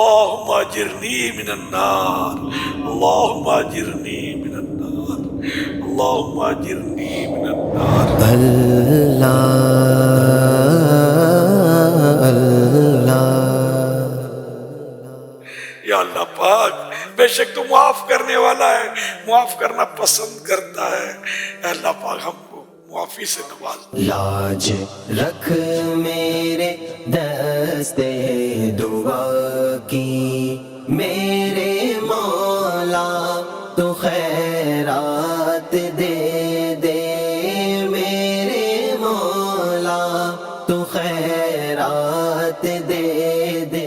اللهم اجرنی من النار، اللهم اجرنی من النار، اللهم اجرنی من النار۔ یا اللہ پاک بے شک تو معاف کرنے والا ہے، معاف کرنا پسند کرتا ہے، اے اللہ پاک ہم کو معافی سے نواز۔ لاج رکھ میرے دستے دعا کی میرے مولا، تو خیرات دے دے میرے مولا، تو خیرات دے دے۔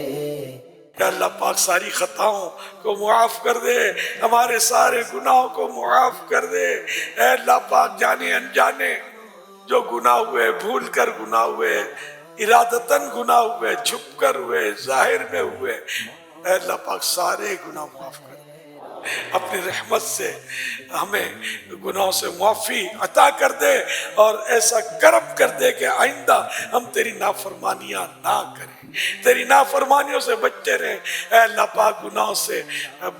اے اللہ پاک ساری خطاؤں کو معاف کر دے، ہمارے سارے گناہوں کو معاف کر دے، اے اللہ پاک جانے انجانے جو گناہ ہوئے، بھول کر گناہ ہوئے، ارادتاً گناہ ہوئے، چھپ کر ہوئے، ظاہر میں ہوئے، اے اللہ پاک سارے گناہ معاف کر دے، اپنی رحمت سے ہمیں گناہوں سے معافی عطا کر دے، اور ایسا کرم کر دے کہ آئندہ ہم تیری نافرمانیاں نہ کریں، تیری نافرمانیوں سے بچتے رہیں، اے اللہ پاک گناہوں سے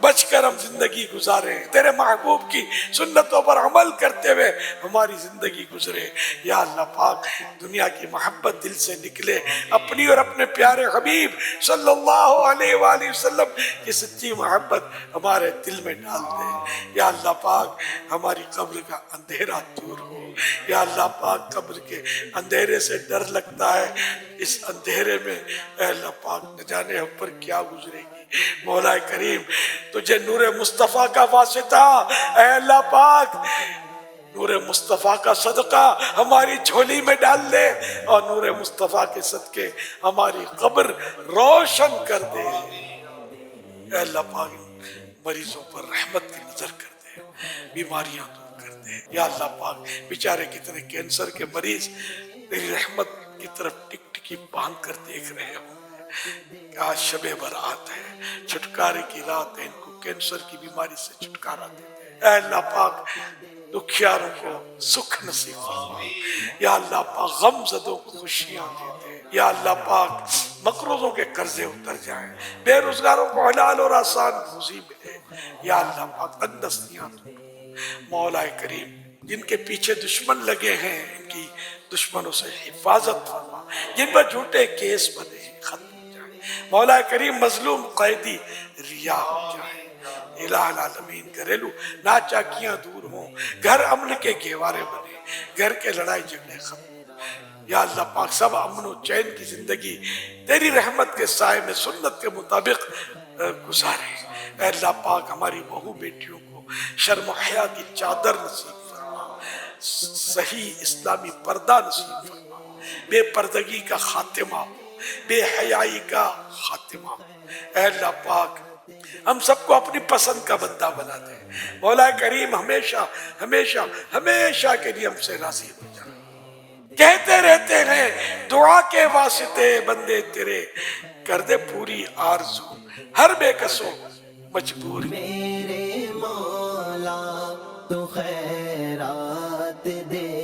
بچ کر ہم زندگی گزاریں، تیرے محبوب کی سنتوں پر عمل کرتے ہوئے ہماری زندگی گزرے۔ یا اللہ پاک دنیا کی محبت دل سے نکلے، اپنی اور اپنے پیارے حبیب صلی اللہ علیہ وآلہ وسلم کی سچی محبت ہمارے دل میں ڈال دے۔ یا اللہ پاک ہماری قبر کا اندھیرا دور ہو، یا اللہ پاک قبر کے اندھیرے سے ڈر لگتا ہے، اس اندھیرے میں اے اللہ پاک نہ جانے ہم پر کیا گزرے گی۔ مولا کریم تجھے نور مصطفیٰ کا واسطہ، اے اللہ پاک نور مصطفیٰ کا صدقہ ہماری جھولی میں ڈال دے، اور نور مصطفیٰ کے صدقے ہماری قبر روشن کر دے۔ اے اللہ پاک مریضوں پر رحمت کی نظر کر دے، بیماریاں دور کر دے۔ یا اللہ پاک بیچارے کتنے کینسر کے مریض تیری رحمت کی طرف ٹک ٹکی باندھ کر دیکھ رہے ہوں، کہ آج شب برات ہے، چھٹکارے کی رات ہے، ان کو کینسر کی بیماری سے چھٹکارا دے دے۔ اے اللہ پاک دکھیاروں کو سکھ نصیب فرما، یا اللہ پاک غم زدوں کو خوشیاں دے دے، یا اللہ پاک مقروضوں کے قرضے اتر جائیں، بے روزگاروں کو حلال اور آسان روزی ملے، یا اللہ پاک تنگدستیاں دور۔ مولا کریم جن کے پیچھے دشمن لگے ہیں ان کی دشمنوں سے حفاظت فرما، جن پر جھوٹے کیس بنے ہیں ختم ہو جائیں، مولا کریم مظلوم قیدی ریا ہو جائے، الہ العالمین گھریلو ناچاکیاں دور ہوں، گھر امن کے گہوارے بنے، گھر کے لڑائی جھگڑے ختم، یا اللہ پاک سب امن و چین کی زندگی تیری رحمت کے سائے میں سنت کے مطابق گزارے۔ اے اللہ پاک ہماری بہو بیٹیوں کو شرم و حیا کی چادر نصیب فرما، صحیح اسلامی پردہ نصیب فرما، بے پردگی کا خاتمہ ہو، بے حیائی کا خاتمہ ہو۔ اے اللہ پاک ہم سب کو اپنی پسند کا بندہ بنا دے، مولا کریم ہمیشہ ہمیشہ ہمیشہ کے لیے ہم سے راضی ہو جائے۔ کہتے رہتے ہیں دعا کے واسطے بندے تیرے، کر دے پوری آرزو ہر بے کسو مجبور۔ میرے مولا تو خیرات دے